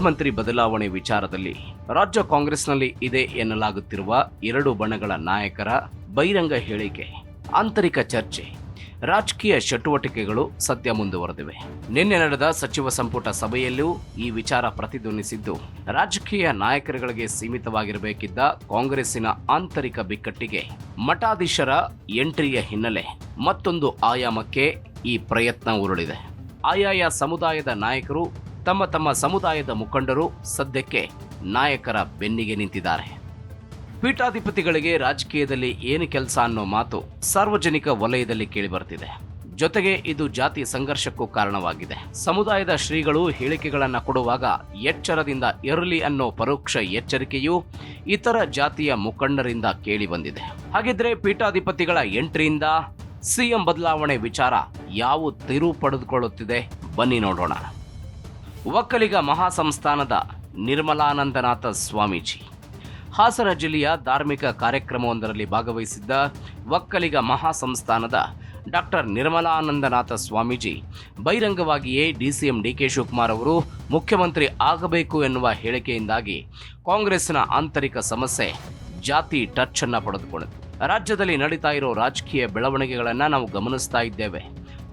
ಮುಖ್ಯಮಂತ್ರಿ ಬದಲಾವಣೆ ವಿಚಾರದಲ್ಲಿ ರಾಜ್ಯ ಕಾಂಗ್ರೆಸ್ನಲ್ಲಿ ಇದೆ ಎನ್ನಲಾಗುತ್ತಿರುವ ಎರಡು ಬಣಗಳ ನಾಯಕರ ಬಹಿರಂಗ ಹೇಳಿಕೆ, ಆಂತರಿಕ ಚರ್ಚೆ, ರಾಜಕೀಯ ಚಟುವಟಿಕೆಗಳು ಸದ್ಯ ಮುಂದುವರೆದಿವೆ. ನಿನ್ನೆ ನಡೆದ ಸಚಿವ ಸಂಪುಟ ಸಭೆಯಲ್ಲೂ ಈ ವಿಚಾರ ಪ್ರತಿಧ್ವನಿಸಿದ್ದು, ರಾಜಕೀಯ ನಾಯಕರುಗಳಿಗೆ ಸೀಮಿತವಾಗಿರಬೇಕಿದ್ದ ಕಾಂಗ್ರೆಸ್ಸಿನ ಆಂತರಿಕ ಬಿಕ್ಕಟ್ಟಿಗೆ ಮಠಾಧೀಶರ ಎಂಟ್ರಿಯ ಹಿನ್ನೆಲೆ ಮತ್ತೊಂದು ಆಯಾಮಕ್ಕೆ ಈ ಪ್ರಯತ್ನ ಉರುಳಿದೆ. ಆಯಾಯ ಸಮುದಾಯದ ನಾಯಕರು ತಮ್ಮ ತಮ್ಮ ಸಮುದಾಯದ ಮುಖಂಡರು ಸದ್ಯಕ್ಕೆ ನಾಯಕರ ಬೆನ್ನಿಗೆ ನಿಂತಿದ್ದಾರೆ. ಪೀಠಾಧಿಪತಿಗಳಿಗೆ ರಾಜಕೀಯದಲ್ಲಿ ಏನು ಕೆಲಸ ಅನ್ನೋ ಮಾತು ಸಾರ್ವಜನಿಕ ವಲಯದಲ್ಲಿ ಕೇಳಿಬರ್ತಿದೆ. ಜೊತೆಗೆ ಇದು ಜಾತಿ ಸಂಘರ್ಷಕ್ಕೂ ಕಾರಣವಾಗಿದೆ. ಸಮುದಾಯದ ಶ್ರೀಗಳು ಹೇಳಿಕೆಗಳನ್ನು ಕೊಡುವಾಗ ಎಚ್ಚರದಿಂದ ಇರಲಿ ಅನ್ನೋ ಪರೋಕ್ಷ ಎಚ್ಚರಿಕೆಯೂ ಇತರ ಜಾತಿಯ ಮುಖಂಡರಿಂದ ಕೇಳಿ ಬಂದಿದೆ. ಹಾಗಿದ್ರೆ ಪೀಠಾಧಿಪತಿಗಳ ಎಂಟ್ರಿಯಿಂದ ಸಿಎಂ ಬದಲಾವಣೆ ವಿಚಾರ ಯಾವ ತಿರು ಪಡೆದುಕೊಳ್ಳುತ್ತಿದೆ, ಬನ್ನಿ ನೋಡೋಣ. ಒಕ್ಕಲಿಗ ಮಹಾಸಂಸ್ಥಾನದ ನಿರ್ಮಲಾನಂದನಾಥ ಸ್ವಾಮೀಜಿ ಹಾಸನ ಜಿಲ್ಲೆಯ ಧಾರ್ಮಿಕ ಕಾರ್ಯಕ್ರಮವೊಂದರಲ್ಲಿ ಭಾಗವಹಿಸಿದ್ದ ಒಕ್ಕಲಿಗ ಮಹಾಸಂಸ್ಥಾನದ ಡಾಕ್ಟರ್ ನಿರ್ಮಲಾನಂದನಾಥ ಸ್ವಾಮೀಜಿ ಬಹಿರಂಗವಾಗಿಯೇ ಡಿಸಿಎಂ ಡಿಕೆ ಶಿವಕುಮಾರ್ ಅವರು ಮುಖ್ಯಮಂತ್ರಿ ಆಗಬೇಕು ಎನ್ನುವ ಹೇಳಿಕೆಯಿಂದಾಗಿ ಕಾಂಗ್ರೆಸ್ನ ಆಂತರಿಕ ಸಮಸ್ಯೆ ಜಾತಿ ಟಚ್ ಅನ್ನು ಪಡೆದುಕೊಂಡಿತು. ರಾಜ್ಯದಲ್ಲಿ ನಡೀತಾ ಇರೋ ರಾಜಕೀಯ ಬೆಳವಣಿಗೆಗಳನ್ನು ನಾವು ಗಮನಿಸ್ತಾ ಇದ್ದೇವೆ.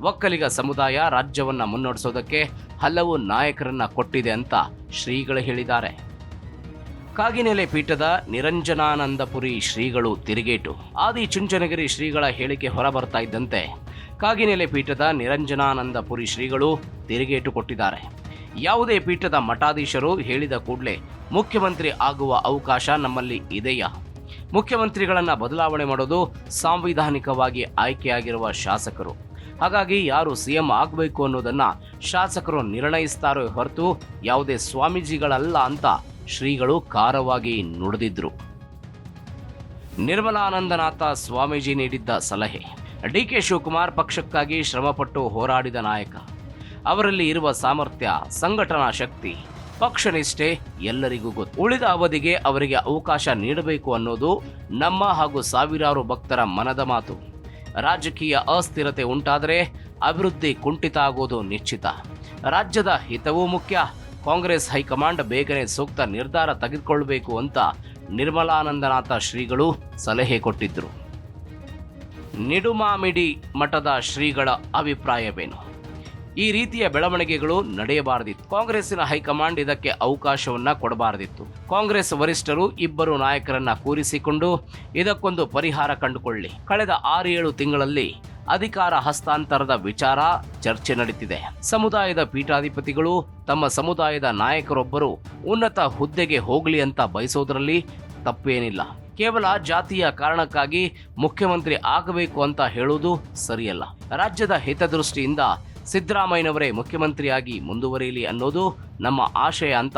ಒಕ್ಕಲಿಗ ಸಮುದಾಯ ರಾಜ್ಯವನ್ನ ಮುನ್ನಡೆಸೋದಕ್ಕೆ ಹಲವು ನಾಯಕರನ್ನ ಕೊಟ್ಟಿದೆ ಅಂತ ಶ್ರೀಗಳು ಹೇಳಿದ್ದಾರೆ. ಕಾಗಿನೆಲೆ ಪೀಠದ ನಿರಂಜನಾನಂದಪುರಿ ಶ್ರೀಗಳು ತಿರುಗೇಟು. ಆದಿ ಚುಂಚನಗಿರಿ ಶ್ರೀಗಳ ಹೇಳಿಕೆ ಹೊರಬರ್ತಾ ಇದ್ದಂತೆ ಕಾಗಿನೆಲೆ ಪೀಠದ ನಿರಂಜನಾನಂದಪುರಿ ಶ್ರೀಗಳು ತಿರುಗೇಟು ಕೊಟ್ಟಿದ್ದಾರೆ. ಯಾವುದೇ ಪೀಠದ ಮಠಾಧೀಶರು ಹೇಳಿದ ಕೂಡಲೇ ಮುಖ್ಯಮಂತ್ರಿ ಆಗುವ ಅವಕಾಶ ನಮ್ಮಲ್ಲಿ ಇದೆಯಾ? ಮುಖ್ಯಮಂತ್ರಿಗಳನ್ನ ಬದಲಾವಣೆ ಮಾಡೋದು ಸಾಂವಿಧಾನಿಕವಾಗಿ ಆಯ್ಕೆಯಾಗಿರುವ ಶಾಸಕರು. ಹಾಗಾಗಿ ಯಾರು ಸಿಎಂ ಆಗಬೇಕು ಅನ್ನೋದನ್ನ ಶಾಸಕರು ನಿರ್ಣಯಿಸ್ತಾರೋ ಹೊರತು ಯಾವುದೇ ಸ್ವಾಮೀಜಿಗಳಲ್ಲ ಅಂತ ಶ್ರೀಗಳು ಖಾರವಾಗಿ ನುಡಿದಿದ್ರು. ನಿರ್ಮಲಾನಂದನಾಥ ಸ್ವಾಮೀಜಿ ನೀಡಿದ್ದ ಸಲಹೆ: ಡಿಕೆ ಶಿವಕುಮಾರ್ ಪಕ್ಷಕ್ಕಾಗಿ ಶ್ರಮಪಟ್ಟು ಹೋರಾಡಿದ ನಾಯಕ. ಅವರಲ್ಲಿ ಇರುವ ಸಾಮರ್ಥ್ಯ, ಸಂಘಟನಾ ಶಕ್ತಿ, ಪಕ್ಷ ನಿಷ್ಠೆ ಎಲ್ಲರಿಗೂ ಗೊತ್ತು. ಉಳಿದ ಅವಧಿಗೆ ಅವರಿಗೆ ಅವಕಾಶ ನೀಡಬೇಕು ಅನ್ನೋದು ನಮ್ಮ ಹಾಗೂ ಸಾವಿರಾರು ಭಕ್ತರ ಮನದ ಮಾತು. ರಾಜಕೀಯ ಅಸ್ಥಿರತೆ ಉಂಟಾದರೆ ಅಭಿವೃದ್ಧಿ ಕುಂಠಿತ ಆಗೋದು ನಿಶ್ಚಿತ. ರಾಜ್ಯದ ಹಿತವೂ ಮುಖ್ಯ. ಕಾಂಗ್ರೆಸ್ ಹೈಕಮಾಂಡ್ ಬೇಗನೆ ಸೂಕ್ತ ನಿರ್ಧಾರ ತೆಗೆದುಕೊಳ್ಳಬೇಕು ಅಂತ ನಿರ್ಮಲಾನಂದನಾಥ ಶ್ರೀಗಳು ಸಲಹೆ ಕೊಟ್ಟಿದ್ರು. ನಿಡುಮಾಮಿಡಿ ಮಠದ ಶ್ರೀಗಳ ಅಭಿಪ್ರಾಯವೇನು? ಈ ರೀತಿಯ ಬೆಳವಣಿಗೆಗಳು ನಡೆಯಬಾರದಿತ್ತು. ಕಾಂಗ್ರೆಸ್ಸಿನ ಹೈಕಮಾಂಡ್ ಇದಕ್ಕೆ ಅವಕಾಶವನ್ನ ಕೊಡಬಾರದಿತ್ತು. ಕಾಂಗ್ರೆಸ್ ವರಿಷ್ಠರು ಇಬ್ಬರು ನಾಯಕರನ್ನ ಕೂರಿಸಿಕೊಂಡು ಇದಕ್ಕೊಂದು ಪರಿಹಾರ ಕಂಡುಕೊಳ್ಳಿ. ಕಳೆದ 6-7 ತಿಂಗಳಲ್ಲಿ ಅಧಿಕಾರ ಹಸ್ತಾಂತರದ ವಿಚಾರ ಚರ್ಚೆ ನಡೀತಿದೆ. ಸಮುದಾಯದ ಪೀಠಾಧಿಪತಿಗಳು ತಮ್ಮ ಸಮುದಾಯದ ನಾಯಕರೊಬ್ಬರು ಉನ್ನತ ಹುದ್ದೆಗೆ ಹೋಗಲಿ ಅಂತ ಬಯಸೋದ್ರಲ್ಲಿ ತಪ್ಪೇನಿಲ್ಲ. ಕೇವಲ ಜಾತಿಯ ಕಾರಣಕ್ಕಾಗಿ ಮುಖ್ಯಮಂತ್ರಿ ಆಗಬೇಕು ಅಂತ ಹೇಳುವುದು ಸರಿಯಲ್ಲ. ರಾಜ್ಯದ ಹಿತದೃಷ್ಟಿಯಿಂದ ಸಿದ್ದರಾಮಯ್ಯನವರೇ ಮುಖ್ಯಮಂತ್ರಿಯಾಗಿ ಮುಂದುವರಿಯಲಿ ಅನ್ನೋದು ನಮ್ಮ ಆಶಯ ಅಂತ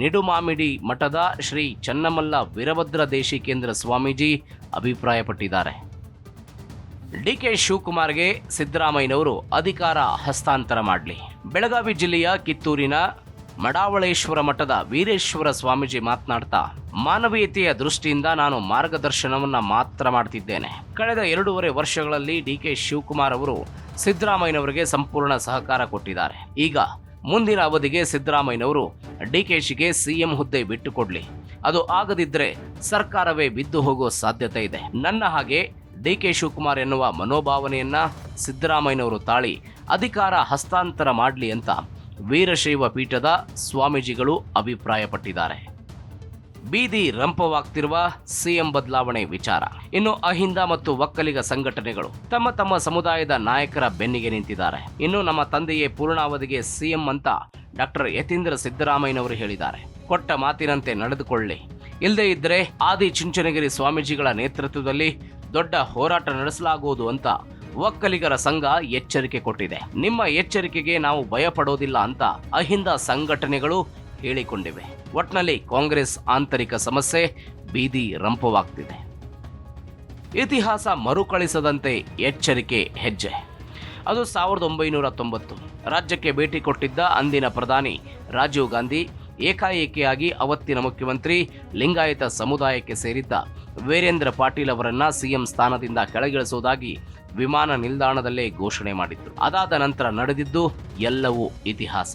ನಿಡುಮಾಮಿಡಿ ಮಠದ ಶ್ರೀ ಚನ್ನಮಲ್ಲ ವೀರಭದ್ರ ದೇಶಿಕೇಂದ್ರ ಸ್ವಾಮೀಜಿ ಅಭಿಪ್ರಾಯಪಟ್ಟಿದ್ದಾರೆ. ಡಿಕೆ ಶಿವಕುಮಾರ್ಗೆ ಸಿದ್ದರಾಮಯ್ಯನವರು ಅಧಿಕಾರ ಹಸ್ತಾಂತರ ಮಾಡಲಿ. ಬೆಳಗಾವಿ ಜಿಲ್ಲೆಯ ಕಿತ್ತೂರಿನ ಮಡಾವಳೇಶ್ವರ ಮಠದ ವೀರೇಶ್ವರ ಸ್ವಾಮೀಜಿ ಮಾತನಾಡ್ತಾ, ಮಾನವೀಯತೆಯ ದೃಷ್ಟಿಯಿಂದ ನಾನು ಮಾರ್ಗದರ್ಶನವನ್ನ ಮಾತ್ರ ಮಾಡ್ತಿದ್ದೇನೆ. ಕಳೆದ 2.5 ವರ್ಷಗಳಲ್ಲಿ ಡಿಕೆ ಶಿವಕುಮಾರ್ ಅವರು ಸಿದ್ದರಾಮಯ್ಯನವರಿಗೆ ಸಂಪೂರ್ಣ ಸಹಕಾರ ಕೊಟ್ಟಿದ್ದಾರೆ. ಈಗ ಮುಂದಿನ ಅವಧಿಗೆ ಸಿದ್ದರಾಮಯ್ಯನವರು ಡಿಕೆಶಿಗೆ ಸಿಎಂ ಹುದ್ದೆ ಬಿಟ್ಟುಕೊಡ್ಲಿ. ಅದು ಆಗದಿದ್ದರೆ ಸರ್ಕಾರವೇ ಬಿದ್ದು ಹೋಗೋ ಸಾಧ್ಯತೆ ಇದೆ. ನನ್ನ ಹಾಗೆ ಡಿಕೆ ಶಿವಕುಮಾರ್ ಎನ್ನುವ ಮನೋಭಾವನೆಯನ್ನ ಸಿದ್ದರಾಮಯ್ಯನವರು ತಾಳಿ ಅಧಿಕಾರ ಹಸ್ತಾಂತರ ಮಾಡಲಿ ಅಂತ ವೀರಶೈವ ಪೀಠದ ಸ್ವಾಮೀಜಿಗಳು ಅಭಿಪ್ರಾಯಪಟ್ಟಿದ್ದಾರೆ. ಬೀದಿ ರಂಪವಾಗ್ತಿರುವ ಸಿಎಂ ಬದಲಾವಣೆ ವಿಚಾರ. ಇನ್ನು ಅಹಿಂದ ಮತ್ತು ಒಕ್ಕಲಿಗ ಸಂಘಟನೆಗಳು ತಮ್ಮ ತಮ್ಮ ಸಮುದಾಯದ ನಾಯಕರ ಬೆನ್ನಿಗೆ ನಿಂತಿದ್ದಾರೆ. ಇನ್ನು ನಮ್ಮ ತಂದೆಯೇ ಪೂರ್ಣಾವಧಿಗೆ ಸಿಎಂ ಅಂತ ಡಾಕ್ಟರ್ ಯತೀಂದ್ರ ಸಿದ್ದರಾಮಯ್ಯನವರು ಹೇಳಿದ್ದಾರೆ. ಕೊಟ್ಟ ಮಾತಿನಂತೆ ನಡೆದುಕೊಳ್ಳಿ. ಇಲ್ಲದೇ ಇದ್ದರೆ ಆದಿ ಚುಂಚನಗಿರಿ ಸ್ವಾಮೀಜಿಗಳ ನೇತೃತ್ವದಲ್ಲಿ ದೊಡ್ಡ ಹೋರಾಟ ನಡೆಸಲಾಗುವುದು ಅಂತ ಒಕ್ಕಲಿಗರ ಸಂಘ ಎಚ್ಚರಿಕೆ ಕೊಟ್ಟಿದೆ. ನಿಮ್ಮ ಎಚ್ಚರಿಕೆಗೆ ನಾವು ಭಯಪಡೋದಿಲ್ಲ ಅಂತ ಅಹಿಂದ ಸಂಘಟನೆಗಳು ಹೇಳಿಕೊಂಡಿವೆ. ಒಟ್ನಲ್ಲಿ ಕಾಂಗ್ರೆಸ್ ಆಂತರಿಕ ಸಮಸ್ಯೆ ಬೀದಿ ರಂಪವಾಗ್ತಿದೆ. ಇತಿಹಾಸ ಮರುಕಳಿಸದಂತೆ ಎಚ್ಚರಿಕೆ ಹೆಜ್ಜೆ. ಅದು 1990 ರಾಜ್ಯಕ್ಕೆ ಭೇಟಿ ಕೊಟ್ಟಿದ್ದ ಅಂದಿನ ಪ್ರಧಾನಿ ರಾಜೀವ್ ಗಾಂಧಿ ಏಕಾಏಕಿಯಾಗಿ ಅವತ್ತಿನ ಮುಖ್ಯಮಂತ್ರಿ ಲಿಂಗಾಯತ ಸಮುದಾಯಕ್ಕೆ ಸೇರಿದ್ದ ವೀರೇಂದ್ರ ಪಾಟೀಲ್ ಅವರನ್ನ ಸಿಎಂ ಸ್ಥಾನದಿಂದ ಕೆಳಗಿಳಿಸುವುದಾಗಿ ವಿಮಾನ ನಿಲ್ದಾಣದಲ್ಲೇ ಘೋಷಣೆ ಮಾಡಿದ್ರು. ಅದಾದ ನಂತರ ನಡೆದಿದ್ದು ಎಲ್ಲವೂ ಇತಿಹಾಸ.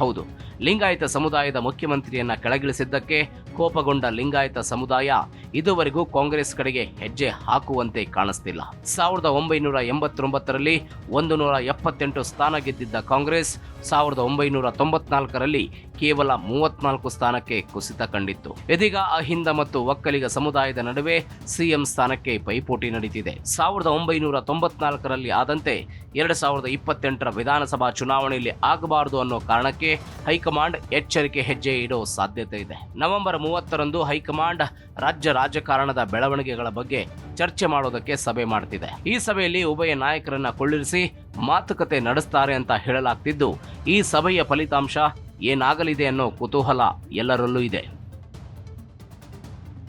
ಹೌದು, ಲಿಂಗಾಯತ ಸಮುದಾಯದ ಮುಖ್ಯಮಂತ್ರಿಯನ್ನ ಕೆಳಗಿಳಿಸಿದ್ದಕ್ಕೆ ಕೋಪಗೊಂಡ ಲಿಂಗಾಯತ ಸಮುದಾಯ ಇದುವರೆಗೂ ಕಾಂಗ್ರೆಸ್ ಕಡೆಗೆ ಹೆಜ್ಜೆ ಹಾಕುವಂತೆ ಕಾಣಿಸ್ತಿಲ್ಲ. 1989ರಲ್ಲಿ 178 ಸ್ಥಾನ ಗೆದ್ದಿದ್ದ ಕಾಂಗ್ರೆಸ್ 1994ರಲ್ಲಿ ಕೇವಲ 34 ಸ್ಥಾನಕ್ಕೆ ಕುಸಿತ ಕಂಡಿತ್ತು. ಇದೀಗ ಅಹಿಂದ ಮತ್ತು ಒಕ್ಕಲಿಗ ಸಮುದಾಯದ ನಡುವೆ ಸಿಎಂ ಸ್ಥಾನಕ್ಕೆ ಪೈಪೋಟಿ ನಡೀತಿದೆ. 1994ರಲ್ಲಿ ಆದಂತೆ 2028ರ ವಿಧಾನಸಭಾ ಚುನಾವಣೆಯಲ್ಲಿ ಆಗಬಾರದು ಅನ್ನೋ ಕಾರಣಕ್ಕೆ ಹೈಕಮಾಂಡ್ ಎಚ್ಚರಿಕೆ ಹೆಜ್ಜೆ ಇಡೋ ಸಾಧ್ಯತೆ ಇದೆ. ನವೆಂಬರ್ 30ರಂದು ಹೈಕಮಾಂಡ್ ರಾಜ್ಯ ರಾಜಕಾರಣದ ಬೆಳವಣಿಗೆಗಳ ಬಗ್ಗೆ ಚರ್ಚೆ ಮಾಡೋದಕ್ಕೆ ಸಭೆ ಮಾಡ್ತಿದೆ. ಈ ಸಭೆಯಲ್ಲಿ ಉಭಯ ನಾಯಕರನ್ನ ಕೊಳ್ಳಿರಿಸಿ ಮಾತುಕತೆ ನಡೆಸ್ತಾರೆ ಅಂತ ಹೇಳಲಾಗ್ತಿದ್ದು, ಈ ಸಭೆಯ ಫಲಿತಾಂಶ ಏನಾಗಲಿದೆ ಅನ್ನೋ ಕುತೂಹಲ ಎಲ್ಲರಲ್ಲೂ ಇದೆ.